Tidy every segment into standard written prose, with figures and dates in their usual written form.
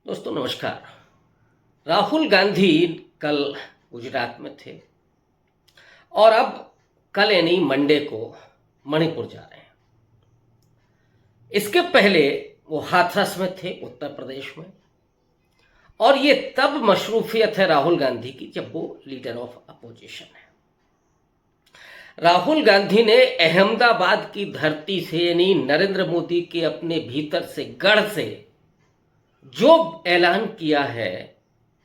दोस्तों नमस्कार। राहुल गांधी कल गुजरात में थे और अब कल यानी मंडे को मणिपुर जा रहे हैं। इसके पहले वो हाथरस में थे उत्तर प्रदेश में, और ये तब मशरूफियत है राहुल गांधी की जब वो लीडर ऑफ अपोजिशन है। राहुल गांधी ने अहमदाबाद की धरती से यानी नरेंद्र मोदी के अपने भीतर से गढ़ से जो ऐलान किया है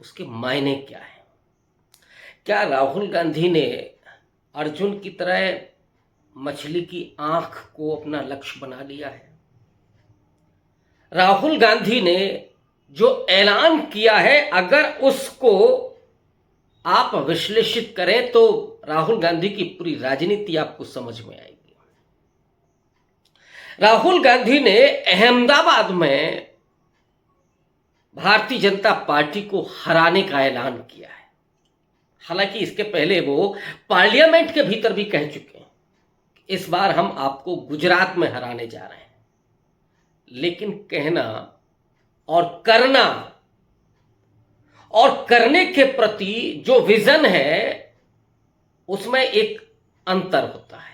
उसके मायने क्या है। क्या राहुल गांधी ने अर्जुन की तरह मछली की आंख को अपना लक्ष्य बना लिया है? राहुल गांधी ने जो ऐलान किया है अगर उसको आप विश्लेषित करें तो राहुल गांधी की पूरी राजनीति आपको समझ में आएगी। राहुल गांधी ने अहमदाबाद में भारतीय जनता पार्टी को हराने का ऐलान किया है। हालांकि इसके पहले वो पार्लियामेंट के भीतर भी कह चुके हैं कि इस बार हम आपको गुजरात में हराने जा रहे हैं, लेकिन कहना और करने के प्रति जो विजन है उसमें एक अंतर होता है।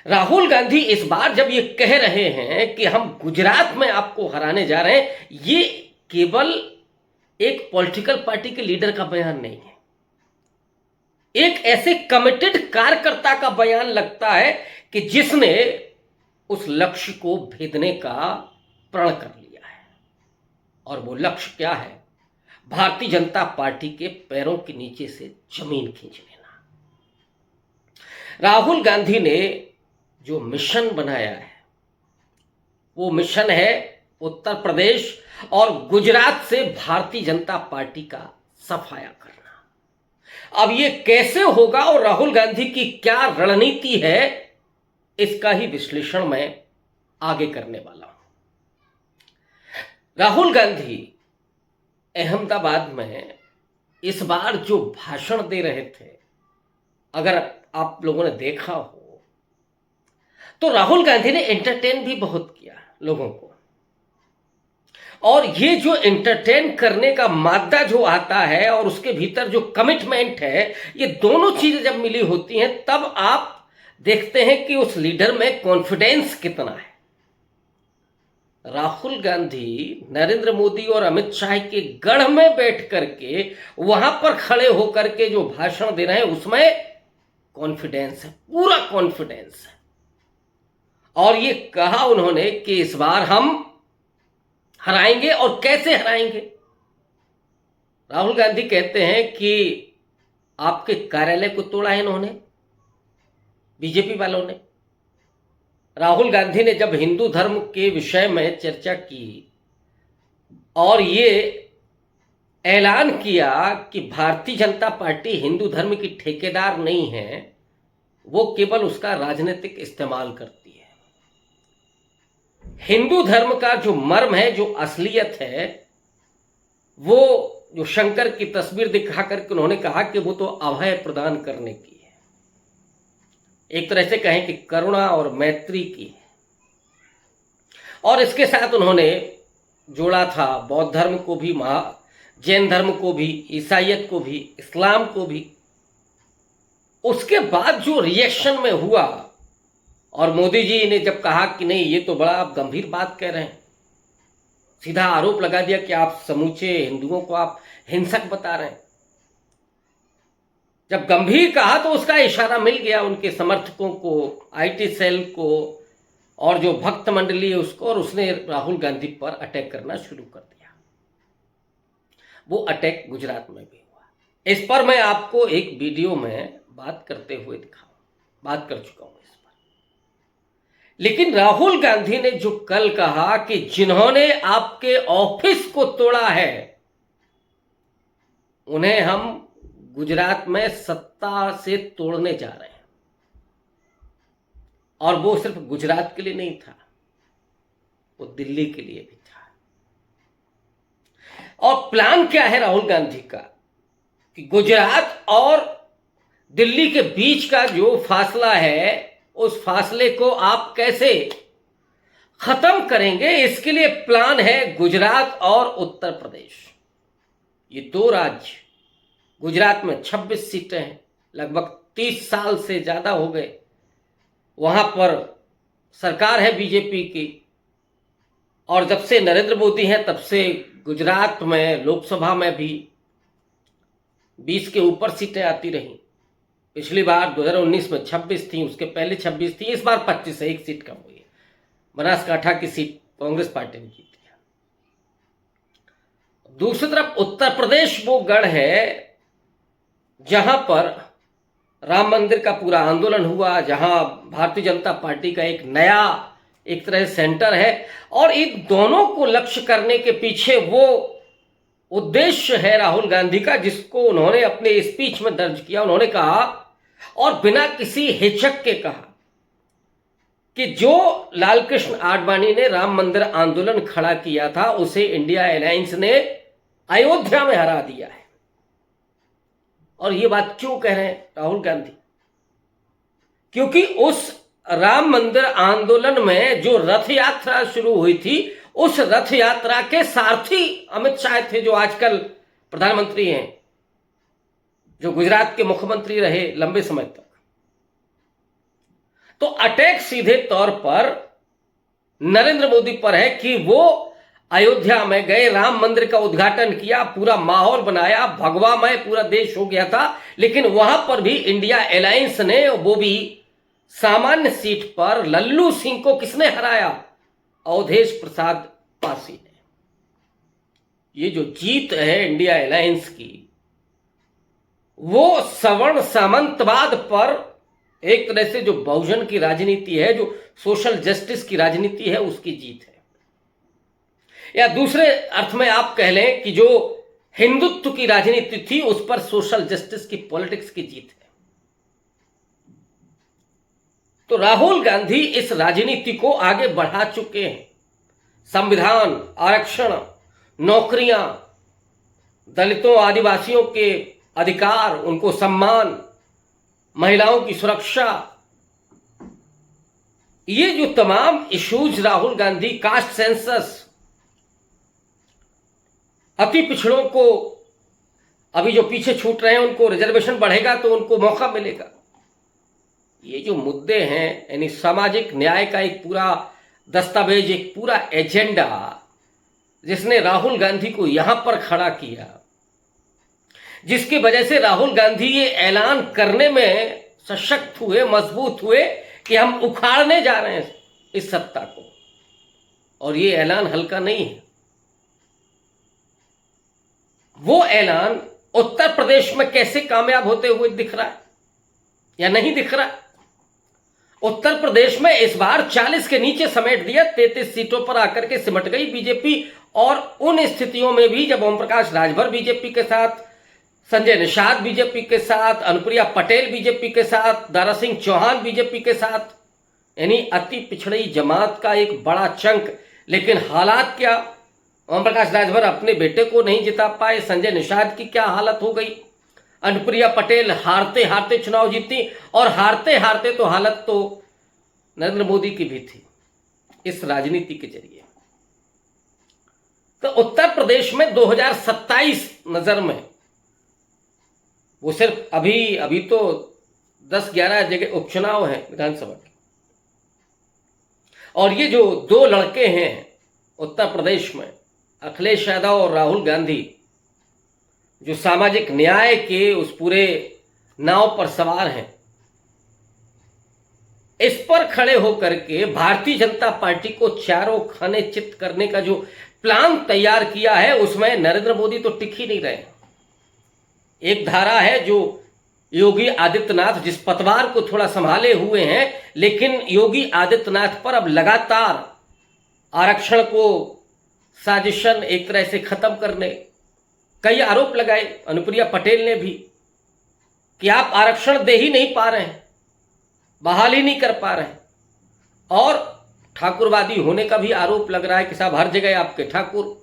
राहुल गांधी इस बार जब ये कह रहे हैं कि हम गुजरात में आपको हराने जा रहे हैं, ये केवल एक पॉलिटिकल पार्टी के लीडर का बयान नहीं है, एक ऐसे कमिटेड कार्यकर्ता का बयान लगता है कि जिसने उस लक्ष्य को भेदने का प्रण कर लिया है। और वो लक्ष्य क्या है? भारतीय जनता पार्टी के पैरों के नीचे से जमीन खींच लेना। राहुल गांधी ने जो मिशन बनाया है वो मिशन है उत्तर प्रदेश और गुजरात से भारतीय जनता पार्टी का सफाया करना। अब ये कैसे होगा और राहुल गांधी की क्या रणनीति है, इसका ही विश्लेषण मैं आगे करने वाला हूं। राहुल गांधी अहमदाबाद में इस बार जो भाषण दे रहे थे, अगर आप लोगों ने देखा हो तो राहुल गांधी ने एंटरटेन भी बहुत किया लोगों को। और ये जो एंटरटेन करने का मादा जो आता है और उसके भीतर जो कमिटमेंट है, ये दोनों चीजें जब मिली होती हैं तब आप देखते हैं कि उस लीडर में कॉन्फिडेंस कितना है। राहुल गांधी नरेंद्र मोदी और अमित शाह के गढ़ में बैठ करके वहां पर खड़े होकर के जो भाषण दे रहे हैं उसमें कॉन्फिडेंस है, पूरा कॉन्फिडेंस है। और ये कहा उन्होंने कि इस बार हम हराएंगे। और कैसे हराएंगे? राहुल गांधी कहते हैं कि आपके कार्यालय को तोड़ा है इन्होंने, बीजेपी वालों ने। राहुल गांधी ने जब हिंदू धर्म के विषय में चर्चा की और ये ऐलान किया कि भारतीय जनता पार्टी हिंदू धर्म की ठेकेदार नहीं है, वो केवल उसका राजनीतिक इस्तेमाल करती है। हिंदू धर्म का जो मर्म है, जो असलियत है, वो जो शंकर की तस्वीर दिखा करके उन्होंने कहा कि वो तो अभय प्रदान करने की है, एक तरह से कहें कि करुणा और मैत्री की है। और इसके साथ उन्होंने जोड़ा था बौद्ध धर्म को भी, जैन धर्म को भी, ईसाइयत को भी, इस्लाम को भी। उसके बाद जो रिएक्शन में हुआ और मोदी जी ने जब कहा कि नहीं ये तो बड़ा आप गंभीर बात कह रहे हैं, सीधा आरोप लगा दिया कि आप समूचे हिंदुओं को आप हिंसक बता रहे हैं। जब गंभीर कहा तो उसका इशारा मिल गया उनके समर्थकों को, आईटी सेल को और जो भक्त मंडली है उसको, और उसने राहुल गांधी पर अटैक करना शुरू कर दिया। वो अटैक गुजरात में भी हुआ। इस पर मैं आपको एक वीडियो में बात करते हुए बात कर चुका हूं इस पर। लेकिन राहुल गांधी ने जो कल कहा कि जिन्होंने आपके ऑफिस को तोड़ा है उन्हें हम गुजरात में सत्ता से तोड़ने जा रहे हैं, और वो सिर्फ गुजरात के लिए नहीं था, वो दिल्ली के लिए भी था। और प्लान क्या है राहुल गांधी का कि गुजरात और दिल्ली के बीच का जो फासला है उस फासले को आप कैसे खत्म करेंगे। इसके लिए प्लान है गुजरात और उत्तर प्रदेश, ये दो राज्य। गुजरात में 26 सीटें हैं, लगभग 30 साल से ज्यादा हो गए वहां पर सरकार है बीजेपी की, और जब से नरेंद्र मोदी हैं तब से गुजरात में लोकसभा में भी 20 के ऊपर सीटें आती रहीं। पिछली बार 2019 में 26 थी, उसके पहले 26 थी, इस बार 25 है, एक सीट कम हुई है। बनासकांठा की सीट कांग्रेस पार्टी ने जीती है। दूसरी तरफ उत्तर प्रदेश वो गढ़ है जहां पर राम मंदिर का पूरा आंदोलन हुआ, जहां भारतीय जनता पार्टी का एक नया एक तरह सेंटर है, और इन दोनों को लक्ष्य करने के पीछे वो उद्देश्य है राहुल गांधी का, जिसको उन्होंने अपने स्पीच में दर्ज किया। उन्होंने कहा, और बिना किसी हिचक के कहा, कि जो लालकृष्ण आडवाणी ने राम मंदिर आंदोलन खड़ा किया था उसे इंडिया अलायंस ने अयोध्या में हरा दिया है। और ये बात क्यों कह रहे हैं राहुल गांधी? क्योंकि उस राम मंदिर आंदोलन में जो रथ यात्रा शुरू हुई थी, उस रथ यात्रा के सारथी अमित शाह थे, जो आजकल प्रधानमंत्री हैं, जो गुजरात के मुख्यमंत्री रहे लंबे समय तक। तो अटैक सीधे तौर पर नरेंद्र मोदी पर है कि वो अयोध्या में गए, राम मंदिर का उद्घाटन किया, पूरा माहौल बनाया, भगवामय पूरा देश हो गया था, लेकिन वहां पर भी इंडिया अलायंस ने, वो भी सामान्य सीट पर, लल्लू सिंह को किसने हराया? अवधेश प्रसाद पासी ने। ये जो जीत है इंडिया अलायंस की, वो सवर्ण सामंतवाद पर एक तरह से जो बहुजन की राजनीति है, जो सोशल जस्टिस की राजनीति है, उसकी जीत है। या दूसरे अर्थ में आप कह लें कि जो हिंदुत्व की राजनीति थी उस पर सोशल जस्टिस की, पॉलिटिक्स की जीत है। तो राहुल गांधी इस राजनीति को आगे बढ़ा चुके हैं। संविधान, आरक्षण, नौकरियां, दलितों आदिवासियों के अधिकार, उनको सम्मान, महिलाओं की सुरक्षा, ये जो तमाम issues Rahul Gandhi, caste census, अति पिछड़ों को, अभी जो पीछे छूट रहे हैं उनको रिजर्वेशन बढ़ेगा तो उनको मौका मिलेगा, ये जो मुद्दे हैं, यानी सामाजिक न्याय का एक पूरा दस्तावेज, एक पूरा एजेंडा, जिसने राहुल गांधी को यहां पर खड़ा किया, जिसकी वजह से राहुल गांधी ये ऐलान करने में सशक्त हुए, मजबूत हुए कि हम उखाड़ने जा रहे हैं इस सत्ता को। और ये ऐलान हल्का नहीं है। वो ऐलान उत्तर प्रदेश में कैसे कामयाब होते हुए दिख रहा है या नहीं दिख रहा? उत्तर प्रदेश में इस बार 40 के नीचे समेट दिया, 33 सीटों पर आकर के सिमट गई बीजेपी। और उन स्थितियों में भी जब ओम प्रकाश राजभर बीजेपी के साथ, संजय निषाद बीजेपी के साथ, अनुप्रिया पटेल बीजेपी के साथ, दारा सिंह चौहान बीजेपी के साथ, यानी अति पिछड़ी जमात का एक बड़ा चंक। लेकिन हालात क्या? ओम प्रकाश राजभर अपने बेटे को नहीं जिता पाए, संजय निषाद की क्या हालत हो गई, अनुप्रिया पटेल हारते हारते चुनाव जीती, और हारते हारते तो हालत तो नरेंद्र मोदी की भी थी इस राजनीति के जरिए। तो उत्तर प्रदेश में 2027 नजर में, वो सिर्फ अभी तो 10-11 जगह उपचुनाव हैं विधानसभा के, और ये जो दो लड़के हैं उत्तर प्रदेश में, अखिलेश यादव और राहुल गांधी, जो सामाजिक न्याय के उस पूरे नाव पर सवार हैं, इस पर खड़े होकर के भारतीय जनता पार्टी को चारों खाने चित करने का जो प्लान तैयार किया है, उसमें नरेंद्र मोदी तो टिक ही नहीं रहे। एक धारा है जो योगी आदित्यनाथ जिस पतवार को थोड़ा संभाले हुए हैं, लेकिन योगी आदित्यनाथ पर अब लगातार आरक्षण को साजिशन एक तरह से खत्म करने कई आरोप लगाए अनुप्रिया पटेल ने भी, कि आप आरक्षण दे ही नहीं पा रहे हैं, बहाल ही नहीं कर पा रहे हैं। और ठाकुरवादी होने का भी आरोप लग रहा है कि साहब हर जगह आपके ठाकुर।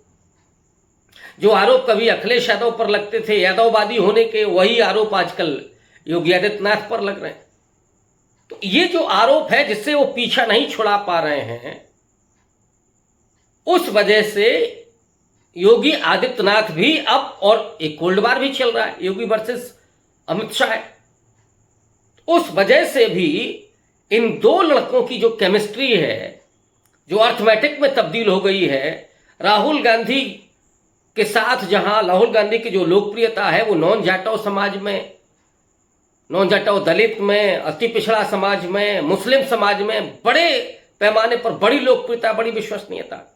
जो आरोप कभी अखिलेश यादव पर लगते थे यादववादी होने के, वही आरोप आजकल योगी आदित्यनाथ पर लग रहे हैं। तो ये जो आरोप है जिससे वो पीछा नहीं छुड़ा पा रहे हैं, उस वजह से योगी आदित्यनाथ भी अब, और एक कोल्ड वार भी चल रहा है योगी वर्सेस अमित शाह, उस वजह से भी इन दो लड़कों की जो केमिस्ट्री है, जो अर्थमेटिक में तब्दील हो गई है, राहुल गांधी के साथ जहां राहुल गांधी की जो लोकप्रियता है वो नॉन जाटव समाज में, नॉन जाटव दलित में, अति पिछड़ा समाज में, मुस्लिम समाज में बड़े पैमाने पर बड़ी लोकप्रियता, बड़ी विश्वसनीयता।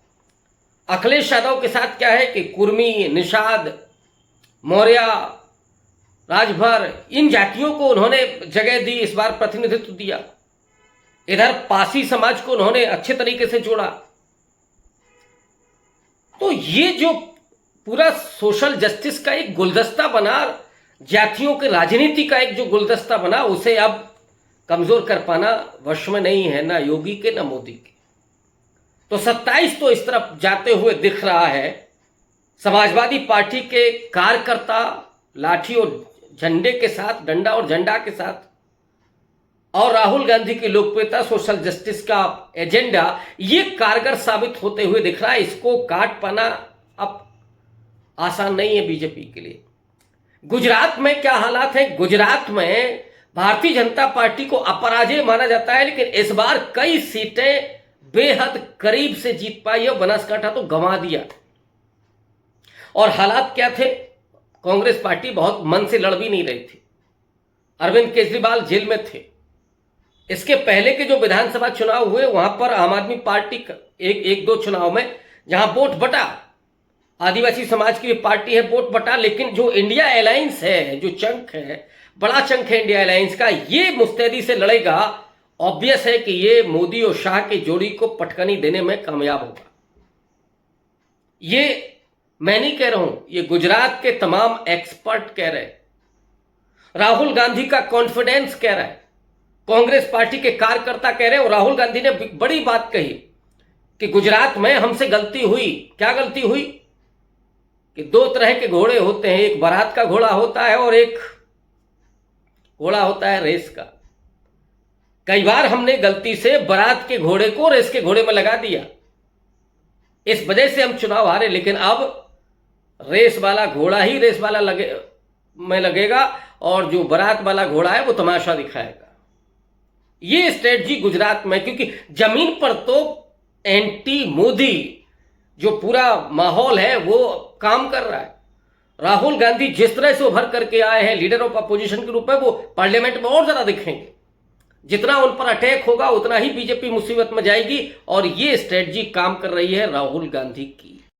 अखिलेश यादव के साथ क्या है कि कुर्मी, निषाद, मौर्य, राजभर, इन जातियों को उन्होंने जगह दी, इस बार प्रतिनिधित्व दिया। इधर पासी समाज को उन्होंने अच्छे तरीके से जोड़ा। तो ये जो पूरा सोशल जस्टिस का एक गुलदस्ता बना, जातियों के राजनीति का एक जो गुलदस्ता बना, उसे अब कमजोर कर पाना वश में नहीं है, ना योगी के ना मोदी के। तो 27 तो इस तरफ जाते हुए दिख रहा है। समाजवादी पार्टी के कार्यकर्ता लाठी और झंडे के साथ, डंडा और झंडा के साथ, और राहुल गांधी की लोकप्रियता, सोशल जस्टिस का एजेंडा, ये कारगर साबित होते हुए दिख रहा है। इसको काट पाना अब आसान नहीं है बीजेपी के लिए। गुजरात में क्या हालात है? गुजरात में भारतीय जनता पार्टी को अपराजय माना जाता है, लेकिन इस बार कई सीटें बेहद करीब से जीत पाई है। बनासकांठा तो गंवा दिया। और हालात क्या थे? कांग्रेस पार्टी बहुत मन से लड़ भी नहीं रही थी। अरविंद केजरीवाल जेल में थे। इसके पहले के जो विधानसभा चुनाव हुए वहां पर आम आदमी पार्टी का एक दो चुनाव में जहां वोट बटा, आदिवासी समाज की पार्टी है, वोट बटा, लेकिन जो इंडिया अलायंस है, जो चंक है, बड़ा चंक है इंडिया अलायंस का, ये मुस्तैदी से लड़ेगा। ऑब्वियस है कि ये मोदी और शाह की जोड़ी को पटकनी देने में कामयाब होगा। ये मैं नहीं कह रहा हूं, ये गुजरात के तमाम एक्सपर्ट कह रहे हैं, राहुल गांधी का कॉन्फिडेंस कह रहा है, कांग्रेस पार्टी के कार्यकर्ता कह रहे हैं। और राहुल गांधी ने बड़ी बात कही कि गुजरात में हमसे गलती हुई। क्या गलती हुई? कि दो तरह के घोड़े होते हैं, एक बारात का घोड़ा होता है और एक घोड़ा होता है रेस का। कई बार हमने गलती से बारात के घोड़े को रेस के घोड़े में लगा दिया, इस वजह से हम चुनाव हारे। लेकिन अब रेस वाला घोड़ा ही रेस वाला में लगेगा और जो बारात वाला घोड़ा है वो तमाशा दिखाएगा। ये स्ट्रेटजी गुजरात में, क्योंकि जमीन पर तो एंटी मोदी जो पूरा माहौल है वो काम कर रहा है। राहुल गांधी जिस तरह से उभर करके आए हैं लीडर ऑफ अपोजिशन के रूप में, वो पार्लियामेंट में और ज्यादा दिखेंगे। जितना उन पर अटैक होगा उतना ही बीजेपी मुसीबत में जाएगी। और ये स्ट्रेटजी काम कर रही है राहुल गांधी की।